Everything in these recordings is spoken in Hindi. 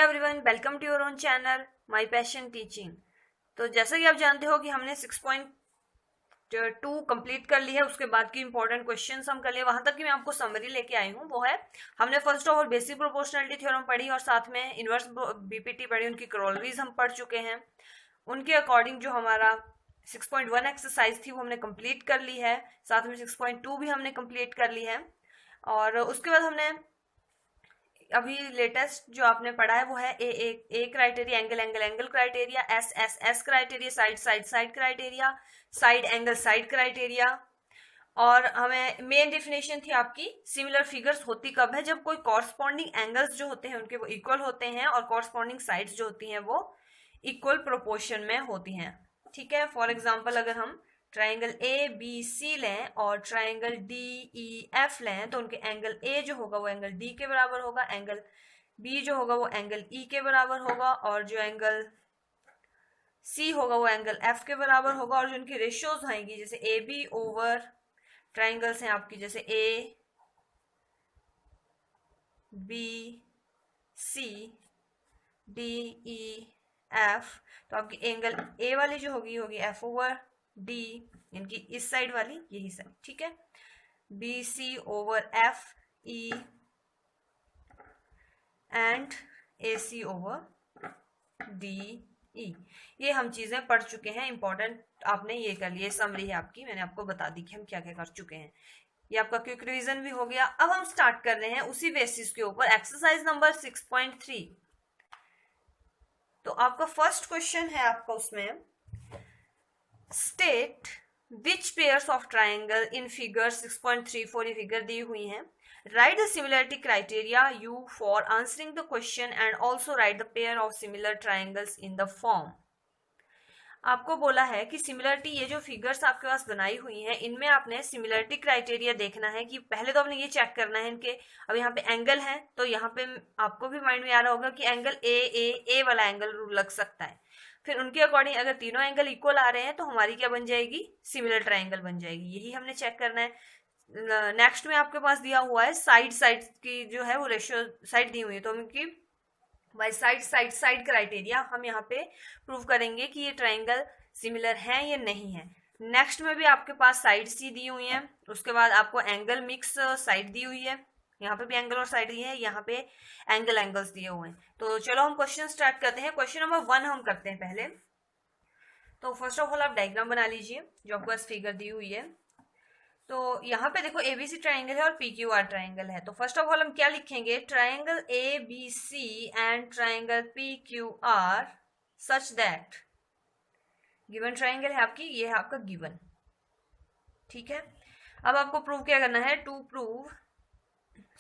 Everyone, welcome to your own channel my passion teaching. तो जैसा कि आप जानते हो कि हमने 6.2 कंप्लीट कर ली है। उसके बाद की इंपॉर्टेंट क्वेश्चंस हम कर लिए, वहां तक की मैं आपको समरी लेके आई हूँ। वो है, हमने first of all basic proportionality theorem पढ़ी और साथ में इनवर्स बीपीटी पढ़ी, उनकी क्रोलरीज हम पढ़ चुके हैं। उनके अकॉर्डिंग जो हमारा 6.1 एक्सरसाइज थी वो हमने कंप्लीट कर ली है, साथ में 6.2 भी हमने कंप्लीट कर ली है। और उसके बाद हमने अभी लेटेस्ट जो आपने पढ़ा है वो है A criteria, angle angle angle criteria, S criteria, side side side criteria, side angle side criteria. और हमें मेन डेफिनेशन थी आपकी, सिमिलर फिगर्स होती कब है, जब कोई कॉरस्पॉन्डिंग एंगल्स जो होते हैं उनके वो इक्वल होते हैं और कॉरस्पॉन्डिंग साइड्स जो होती हैं वो इक्वल प्रोपोर्शन में होती हैं। ठीक है, फॉर एग्जाम्पल अगर हम ट्राइंगल ए बी सी लें और ट्राइंगल डी ई एफ लें तो उनके एंगल ए जो होगा वो एंगल डी के बराबर होगा, एंगल बी जो होगा वो एंगल ई के बराबर होगा, और जो एंगल सी होगा वो एंगल एफ के बराबर होगा। और जो उनकी रेशियोज आएंगी, जैसे ए बी ओवर ट्राइंगल्स हैं आपकी, जैसे A B C D E F, तो आपकी एंगल ए वाली जो होगी होगी एफ ओवर डी, इनकी इस साइड वाली यही साइड। ठीक है, B C over F E and A C over D E. ये हम चीजें पढ़ चुके हैं, इंपॉर्टेंट आपने ये कर लिया, समरी है आपकी, मैंने आपको बता दी कि हम क्या क्या कर चुके हैं। ये आपका क्विक रिवीजन भी हो गया। अब हम स्टार्ट कर रहे हैं उसी बेसिस के ऊपर एक्सरसाइज नंबर 6.3। तो आपका फर्स्ट क्वेश्चन है आपका उसमें, state which pairs of triangle in figure 6.34, ये फिगर दी हुई है। Right the similarity criteria you for answering the question and also right the pair of similar triangles in the form. आपको बोला है कि सिमिलरिटी, ये जो फिगर्स आपके पास बनाई हुई हैं इनमें आपने सिमिलरिटी क्राइटेरिया देखना है कि पहले तो आपने ये चेक करना है इनके, अब यहाँ पे एंगल है तो यहाँ पे आपको भी माइंड में आ रहा होगा कि एंगल ए वाला एंगल लग सकता है। फिर उनके अकॉर्डिंग अगर तीनों एंगल इक्वल आ रहे हैं तो हमारी क्या बन जाएगी, सिमिलर ट्राइंगल बन जाएगी। यही हमने चेक करना है। नेक्स्ट में आपके पास दिया हुआ है साइड साइड की जो है वो रेशियो साइड दी हुई है, तो उनकी by side side side criteria हम यहाँ पे प्रूव करेंगे कि ये ट्राइंगल सिमिलर है या नहीं है। नेक्स्ट में भी आपके पास साइड सी दी हुई है, उसके बाद आपको एंगल मिक्स साइड दी हुई है, यहाँ पे भी एंगल और साइड दी है, यहाँ पे एंगल एंगल्स दिए हुए हैं। तो चलो हम क्वेश्चन स्टार्ट करते हैं। क्वेश्चन नंबर 1 हम करते हैं पहले। तो फर्स्ट ऑफ ऑल आप डायग्राम बना लीजिए जो आपके पास फिगर दी हुई है। तो यहाँ पे देखो एबीसी ट्राइंगल है और पीक्यूआर ट्राइंगल है। तो फर्स्ट ऑफ ऑल हम क्या लिखेंगे, triangle A B C and triangle PQR such that, given triangle है आपकी, ये है आपका गिवन। ठीक है, अब आपको प्रूव क्या करना है, टू प्रूव,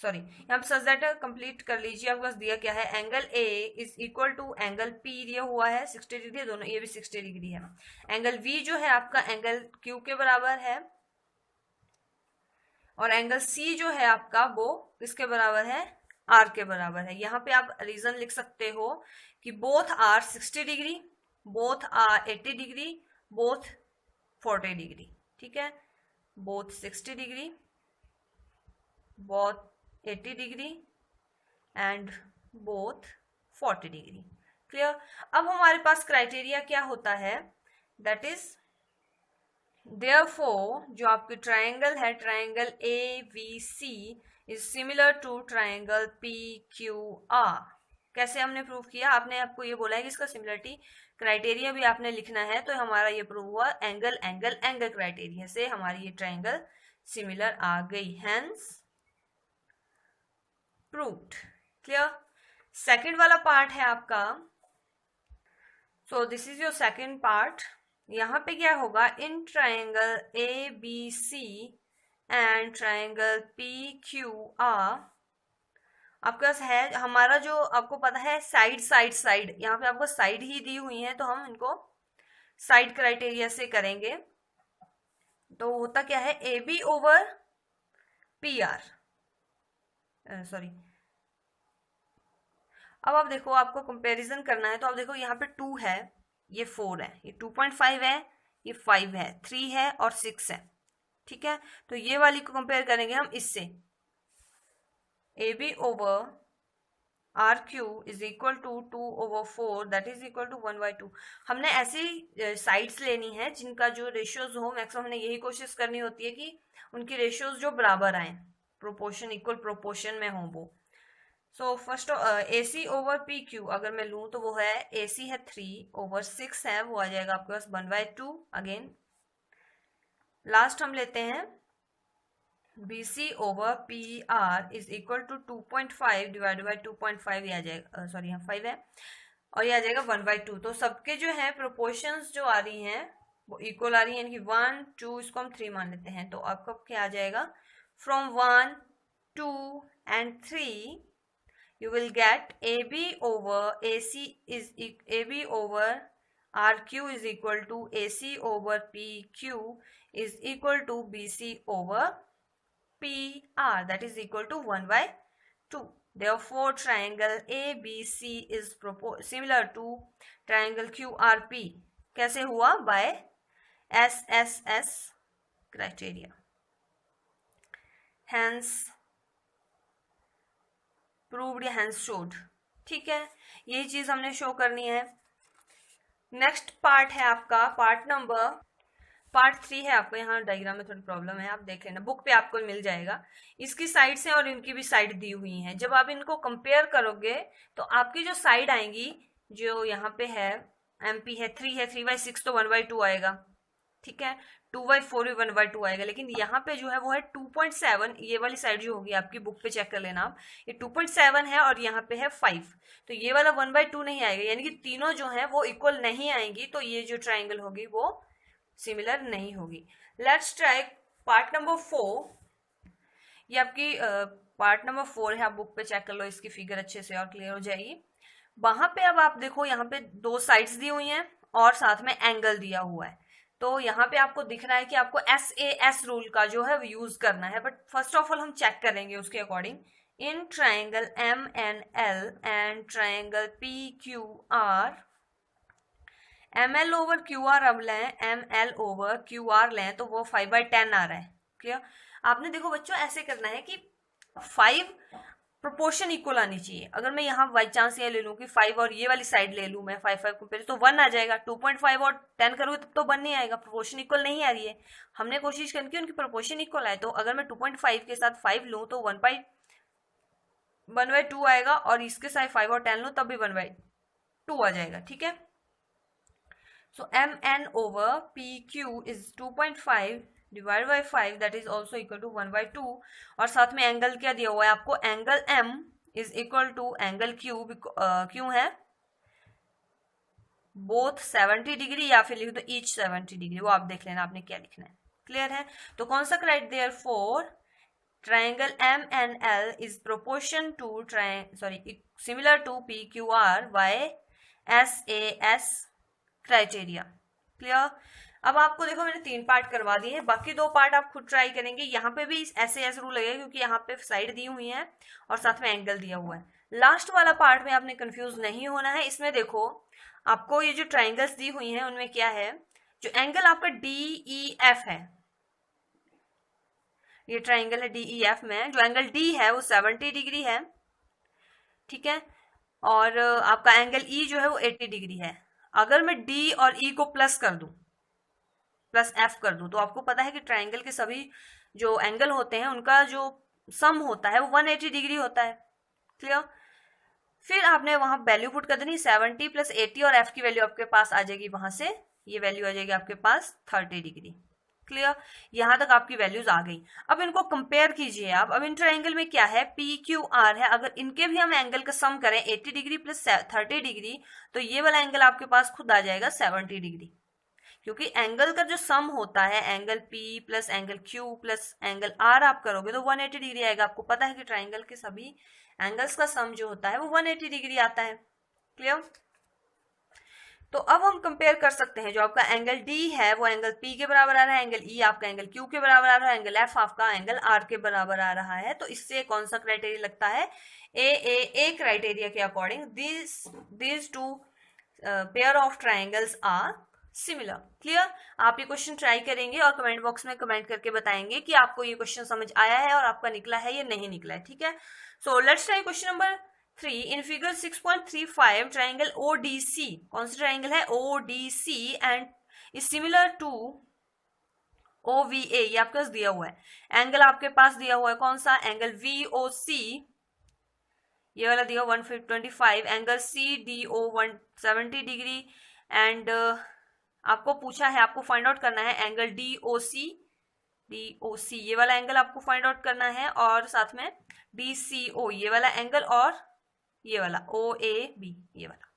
सॉरी यहाँ पे सच दैट कंप्लीट कर लीजिए। आपके पास दिया क्या है, angle A is equal to angle P दिया हुआ है 60 डिग्री, दोनों ये भी 60 डिग्री है। एंगल वी जो है आपका एंगल क्यू के बराबर है, और एंगल सी जो है आपका वो किसके बराबर है, आर के बराबर है। यहाँ पे आप रीजन लिख सकते हो कि both are 60 degree, both are 80 degree, both 40 degree. ठीक है, both 60 degree, both 80 degree and both 40 degree. Clear. अब हमारे पास क्राइटेरिया क्या होता है, दैट इज Therefore, जो आपकी ट्राइंगल है, triangle A B C is similar to triangle P Q R. कैसे हमने प्रूव किया, आपने आपको ये बोला है कि इसका सिमिलरिटी क्राइटेरिया भी आपने लिखना है, तो हमारा ये प्रूव हुआ एंगल एंगल एंगल क्राइटेरिया से हमारी ये ट्राइंगल सिमिलर आ गई, हेंस प्रूव्ड। क्लियर। सेकेंड वाला पार्ट है आपका, so this is your second part. यहाँ पे क्या होगा, in triangle A B C and triangle P Q R, आपके पास है हमारा जो आपको पता है साइड साइड साइड, यहाँ पे आपको साइड ही दी हुई है तो हम इनको साइड क्राइटेरिया से करेंगे। तो होता क्या है, A B over P R, sorry अब आप देखो आपको कंपैरिजन करना है, तो आप देखो यहाँ पे 2 है, ये 4 है, ये 2.5 है, ये 5 है, 3 है और 6 है। ठीक है, तो ये वाली को कंपेयर करेंगे हम इससे, A B over R Q is equal to 2/4 that is equal to 1/2। हमने ऐसी साइड्स लेनी है जिनका जो रेशियोज हो, मैक्सिमम हमने यही कोशिश करनी होती है कि उनकी रेशियोज जो बराबर आए, प्रोपोर्शन इक्वल प्रोपोर्शन में हो वो। So first A C over P Q अगर मैं लूँ तो वो है ए सी है 3/6 है, वो आ जाएगा आपके पास 1/2। अगेन लास्ट हम लेते हैं B C over P R is equal to 2.5 divided by 2.5, ये आ जाएगा, सॉरी यहाँ 5 है, और ये आ जाएगा 1/2। तो सबके जो है प्रोपोर्शंस जो आ रही हैं वो इक्वल आ रही है, यानी कि 1 2, इसको हम 3 मान लेते हैं। तो आपका क्या आ जाएगा, from 1 2 and 3 you will get AB over AC is AB over RQ is equal to AC over PQ is equal to BC over PR, that is equal to 1/2. Therefore triangle ABC is similar to triangle QRP। कैसे हुआ, by SSS criteria, hence proved या हैंस शोड। ठीक है, यही चीज हमने शो करनी है। नेक्स्ट पार्ट है आपका पार्ट 3 है। आपको यहाँ डायग्राम में थोड़ी प्रॉब्लम है, आप देख लेना, बुक पे आपको मिल जाएगा। इसकी साइड से और इनकी भी साइड दी हुई है। जब आप इनको कंपेयर करोगे तो आपकी जो साइड आएंगी, जो यहाँ पे है MP है 3 है, 3/6 तो 1/2 आएगा। ठीक है, 2/4 भी 1/2 आएगा। लेकिन यहाँ पे जो है वो है 2.7, ये वाली साइड जो होगी आपकी बुक पे चेक कर लेना आप, ये 2.7 है और यहाँ पे है 5, तो ये वाला 1/2 नहीं आएगा, यानी कि तीनों जो है वो इक्वल नहीं आएंगी। तो ये जो ट्राइंगल होगी वो सिमिलर नहीं होगी। Let's try part number 4। ये आपकी पार्ट नंबर 4 है, आप बुक पे चेक कर लो, इसकी फिगर अच्छे से और क्लियर हो जाएगी। वहां पे अब आप देखो, यहाँ पे 2 साइड्स दी हुई हैं और साथ में एंगल दिया हुआ है। तो यहाँ पे आपको दिख रहा है कि आपको SAS रूल का जो है यूज करना है। बट फर्स्ट ऑफ ऑल हम चेक करेंगे उसके according. In triangle MNL and triangle PQR, ML over QR अब लें, ML ओवर QR लें तो वो 5/10 आ रहा है। क्लियर? आपने देखो बच्चों ऐसे करना है कि 5 प्रोपोर्शन इक्वल आनी चाहिए। अगर मैं यहाँ बाई चांस ये ले लूँ कि 5 और ये वाली साइड ले लूँ मैं 5 कंपेयर, तो 1 आ जाएगा। 2.5 और 10 करूँ तब तो 1 नहीं आएगा, प्रोपोर्शन इक्वल नहीं आ रही है। हमने कोशिश करनी कि उनकी प्रोपोर्शन इक्वल आए। तो अगर मैं 2.5 के साथ 5 लूँ तो 1/2 आएगा, और इसके साथ 5 और 10 लूँ तब भी 1/2 आ जाएगा। ठीक है, so MN over PQ is 2.5 divide by 5 that is also equal to 1/2। और साथ में एंगल क्या दिया हुआ है आपको, angle M is equal to angle Q। क्यों है बोथ 70 डिग्री, या फिर लिख दो ईच 70 डिग्री, वो आप देख लेना आपने क्या लिखना है। क्लियर है? तो कौन सा criteria therefore triangle MNL is proportion to similar to PQR by SAS criteria। Clear? अब आपको देखो मैंने 3 पार्ट करवा दिए हैं, बाकी 2 पार्ट आप खुद ट्राई करेंगे। यहाँ पे भी SAS रूल लगेगा क्योंकि यहाँ पे साइड दी हुई है और साथ में एंगल दिया हुआ है। लास्ट वाला पार्ट में आपने कंफ्यूज नहीं होना है। इसमें देखो आपको ये जो ट्राइंगल्स दी हुई हैं उनमें क्या है, जो एंगल आपका DEF है, ये ट्राइंगल है DEF में, जो एंगल D है वो 70 डिग्री है। ठीक है, और आपका एंगल E जो है वो 80 डिग्री है। अगर मैं D और E को प्लस कर दूं, प्लस F कर दूं, तो आपको पता है कि ट्राइंगल के सभी जो एंगल होते हैं उनका जो सम होता है वो 180 डिग्री होता है। क्लियर? फिर आपने वहां वैल्यू पुट कर देनी 70 + 80, और F की वैल्यू आपके पास आ जाएगी, वहां से ये वैल्यू आ जाएगी आपके पास 30 डिग्री। क्लियर? यहां तक आपकी वैल्यूज आ गई। अब इनको कंपेयर कीजिए आप। अब इन ट्राइंगल में क्या है, PQR है, अगर इनके भी हम एंगल का सम करें 80 डिग्री + 30 डिग्री, तो ये वाला एंगल आपके पास खुद आ जाएगा 70 डिग्री। क्योंकि एंगल का जो सम होता है, angle P + angle Q + angle R आप करोगे तो 180 डिग्री आएगा। आपको पता है कि ट्राइंगल के सभी एंगल्स का सम जो होता है वो 180 डिग्री आता है। क्लियर? तो अब हम कंपेयर कर सकते हैं, जो आपका एंगल D है वो एंगल P के बराबर आ रहा है, एंगल E आपका एंगल Q के बराबर आ रहा है, एंगल F आपका एंगल R के बराबर आ रहा है। तो इससे कौन सा क्राइटेरिया लगता है, AAA क्राइटेरिया के according these two pair of triangles are similar. Clear? आप ये क्वेश्चन ट्राई करेंगे और कमेंट बॉक्स में कमेंट करके बताएंगे कि आपको ये क्वेश्चन समझ आया है और आपका निकला है या नहीं निकला है। ठीक है, so let's try question number 3 in figure 6.35 triangle ODC, कौन सा ट्राइंगल है? ODC and is similar to OVA, ये आपके पास दिया हुआ है। एंगल आपके पास दिया हुआ है कौन सा? एंगल VOC, ये वाला दिया 125, एंगल CDO 170 डिग्री एंड आपको पूछा है, आपको फाइंड आउट करना है एंगल DOC, ये वाला एंगल आपको फाइंड आउट करना है, और साथ में DCO ये वाला एंगल, और ये वाला OAB ये वाला,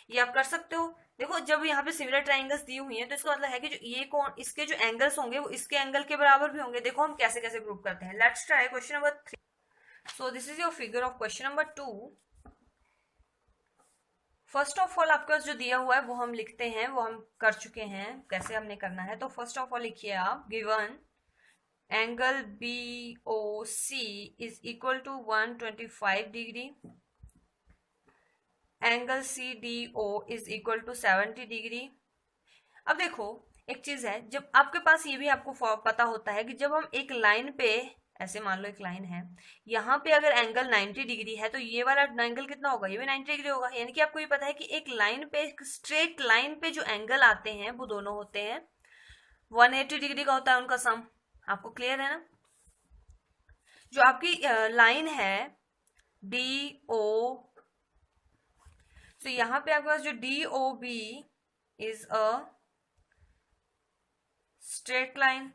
ये आप कर सकते हो। देखो जब यहाँ पे सिमिलर ट्राइंगल्स दी हुई हैं तो इसका मतलब है कि जो ये कौन, इसके जो एंगल्स होंगे वो इसके एंगल के बराबर भी होंगे। देखो हम कैसे कैसे प्रूव करते हैं। Let's try question number 3। So this is your figure of question number 2। First of all आपके पास जो दिया हुआ है वो हम लिखते हैं, वो हम कर चुके हैं, कैसे हमने करना है। तो फर्स्ट ऑफ ऑल लिखिए आप, given angle BOC is equal to 125 degree, angle CDO is equal to 70 degree. अब देखो एक चीज है, जब आपके पास ये भी आपको पता होता है कि जब हम एक लाइन पे, ऐसे मान लो एक लाइन है, यहाँ पे अगर एंगल 90 डिग्री है तो ये वाला एंगल कितना होगा? ये भी 90 डिग्री होगा। यानी कि आपको ये पता है कि एक लाइन पे, स्ट्रेट लाइन पे जो एंगल आते हैं वो दोनों होते हैं 180 डिग्री का होता है उनका सम। आपको क्लियर है ना? जो आपकी लाइन है DO, तो यहाँ पे आपके पास जो DOB is a straight line,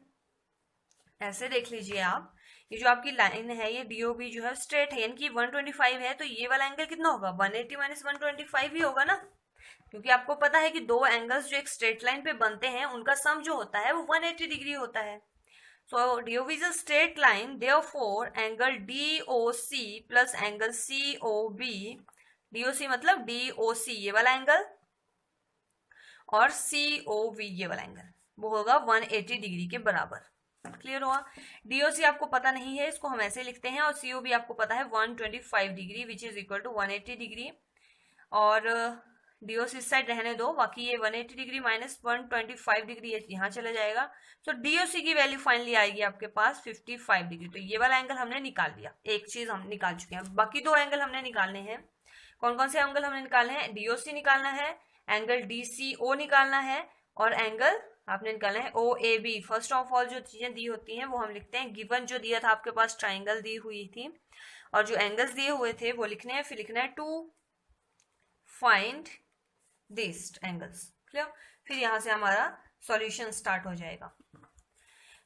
ऐसे देख लीजिए आप। ये जो आपकी लाइन है ये DOB जो है स्ट्रेट है, यानी कि 125 है, तो ये वाला एंगल कितना होगा? 180 माइनस 125 ही होगा ना, क्योंकि आपको पता है कि दो एंगल्स जो एक स्ट्रेट लाइन पे बनते हैं उनका सम जो होता है वो 180 डिग्री होता है। सो DOB is a straight line, therefore angle DOC plus angle COB, DOC मतलब DOC ये वाला एंगल, और COV ये वाला एंगल, वो होगा 180 डिग्री के बराबर। क्लियर हुआ? DOC आपको पता नहीं है, इसको हम ऐसे लिखते हैं, और COB आपको पता है 125 degree which is equal to 180 degree, और DOC इस साइड रहने दो, बाकी ये 180 डिग्री माइनस 125 डिग्री यहाँ चला जाएगा। तो DOC की वैल्यू फाइनली आएगी आपके पास 55 डिग्री। तो ये वाला एंगल हमने निकाल लिया, एक चीज हम निकाल चुके हैं। बाकी दो एंगल हमने निकालने हैं। कौन कौन से एंगल हमने निकालने हैं? DOC निकालना है, एंगल DCO निकालना है, और एंगल आपने निकालना है OAB। फर्स्ट ऑफ ऑल जो चीजें दी होती हैं वो हम लिखते हैं, गिवन जो दिया था आपके पास ट्राइंगल दी हुई थी, और जो एंगल्स दिए हुए थे वो लिखने हैं, फिर लिखना है to find this angles. Clear? फिर यहां से हमारा सॉल्यूशन स्टार्ट हो जाएगा।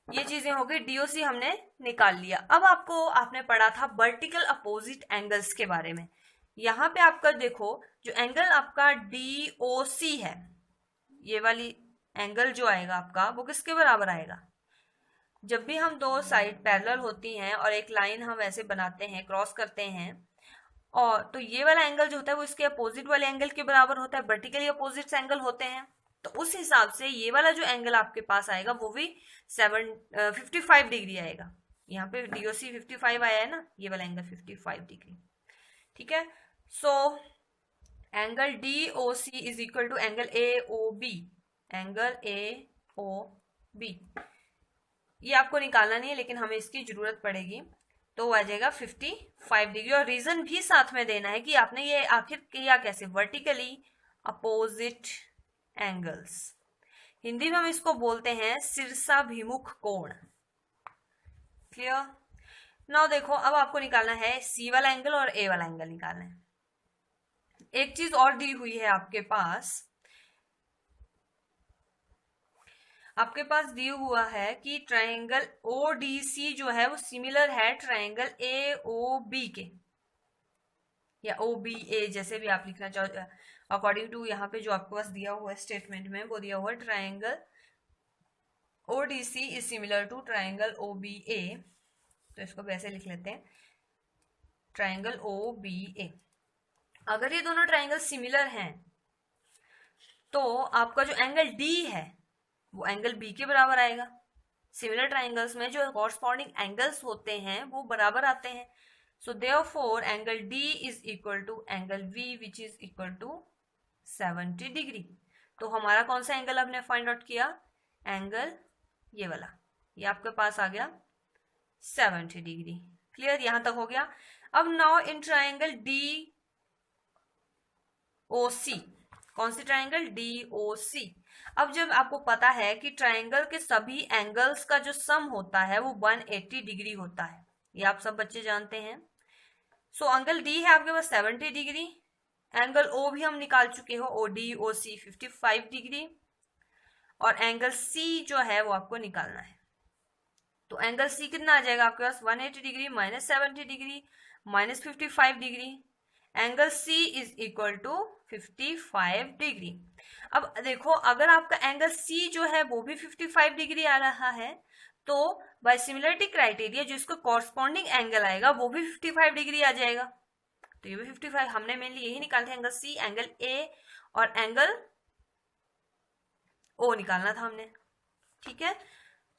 ये चीजें हो गई, DOC हमने निकाल लिया। अब आपने पढ़ा था वर्टिकल अपोजिट एंगल्स के बारे में। यहाँ पे आपका देखो जो एंगल आपका DOC है, ये वाली एंगल जो आएगा आपका वो किसके बराबर आएगा? जब भी हम दो साइड पैरेलल होती हैं और एक लाइन हम ऐसे बनाते हैं, क्रॉस करते हैं, और तो ये वाला एंगल जो होता है वो इसके अपोजिट वाले एंगल के बराबर होता है, वर्टिकली अपोजिट एंगल होते हैं। तो उस हिसाब से ये वाला जो एंगल आपके पास आएगा वो भी 55 डिग्री आएगा। यहाँ पे DOC 55 आया है ना, ये वाला एंगल 55 डिग्री। ठीक है? So angle DOC is equal to angle AOB, angle AOB ये आपको निकालना नहीं है, लेकिन हमें इसकी जरूरत पड़ेगी। तो आ जाएगा 55 डिग्री, और रीजन भी साथ में देना है कि आपने ये आखिर किया कैसे, वर्टिकली अपोजिट एंगल्स। हिंदी में हम इसको बोलते हैं शीर्षाभिमुख कोण। क्लियर? नाउ देखो अब आपको निकालना है C वाला एंगल और A वाला एंगल निकालना है। एक चीज और दी हुई है आपके पास दिया हुआ है कि ट्रायंगल ODC जो है वो सिमिलर है ट्रायंगल AOB के, या OBA जैसे भी आप लिखना चाहो, अकॉर्डिंग टू यहाँ पे जो आपके पास दिया हुआ है स्टेटमेंट में, वो दिया हुआ है triangle ODC is similar to triangle OBA। तो इसको वैसे लिख लेते हैं, ट्रायंगल OBA। अगर ये दोनों ट्रायंगल सिमिलर हैं तो आपका जो एंगल D है वो एंगल B के बराबर आएगा। सिमिलर ट्रायंगल्स में जो कॉरस्पॉन्डिंग एंगल्स होते हैं वो बराबर आते हैं। So therefore angle D is equal to angle V which is equal to 70 degree. तो हमारा कौन सा एंगल आपने फाइंड आउट किया? एंगल ये वाला, ये आपके पास आ गया 70 डिग्री। क्लियर? यहां तक हो गया। अब नाउ इन ट्रायंगल ओ सी। कौन सी ट्राइंगल? डी ओ सी। अब जब आपको पता है कि ट्राइंगल के सभी एंगल्स का जो सम होता है वो 180 डिग्री होता है, ये आप सब बच्चे जानते हैं। सो एंगल डी है आपके पास 70 डिग्री, एंगल ओ भी हम निकाल चुके हो, ओ डी ओ सी 55 डिग्री, और एंगल सी जो है वो आपको निकालना है। तो एंगल सी कितना आ जाएगा आपके पास? 180 degree minus 70 degree minus 55 degree. Angle C is equal to 55 degree. अब देखो, अगर आपका एंगल सी जो है वो भी 55 डिग्री आ रहा है, तो बाय सिमिलरिटी क्राइटेरिया जो इसको कॉरस्पॉन्डिंग एंगल आएगा वो भी 55 डिग्री आ जाएगा। तो ये भी 55, हमने मेनली यही निकाले थे, एंगल सी, एंगल ए और एंगल ओ निकालना था हमने, ठीक है।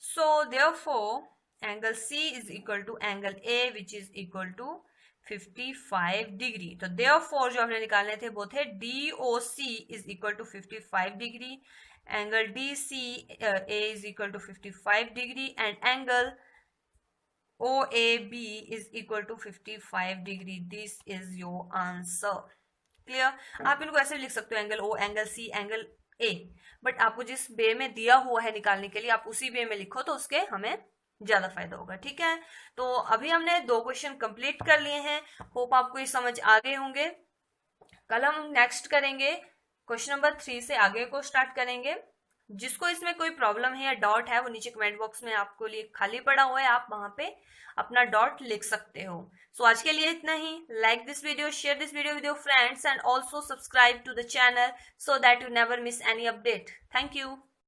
So therefore angle C is equal to angle A which is equal to 55 degree. तो देयरफॉर जो हमने निकालने थे वो थे D O C is equal to 55 degree, angle D C A is equal to 55 degree and angle O A B is equal to 55 degree. This is your answer. Clear? आप इनको ऐसे लिख सकते हो, angle O, angle C, angle A, but आपको जिस वे में दिया हुआ है निकालने के लिए आप उसी वे में लिखो तो उसके हमें ज्यादा फायदा होगा, ठीक है। तो अभी हमने 2 क्वेश्चन कंप्लीट कर लिए हैं, होप आपको ये समझ आ गए होंगे। कल हम नेक्स्ट करेंगे क्वेश्चन नंबर 3 से आगे को स्टार्ट करेंगे। जिसको इसमें कोई प्रॉब्लम है या डाउट है वो नीचे कमेंट बॉक्स में आपको लिए खाली पड़ा हुआ है, आप वहां पे अपना डाउट लिख सकते हो। सो आज के लिए इतना ही। Like this video, share this video with your friends and also subscribe to the channel so that you never miss any update. Thank you.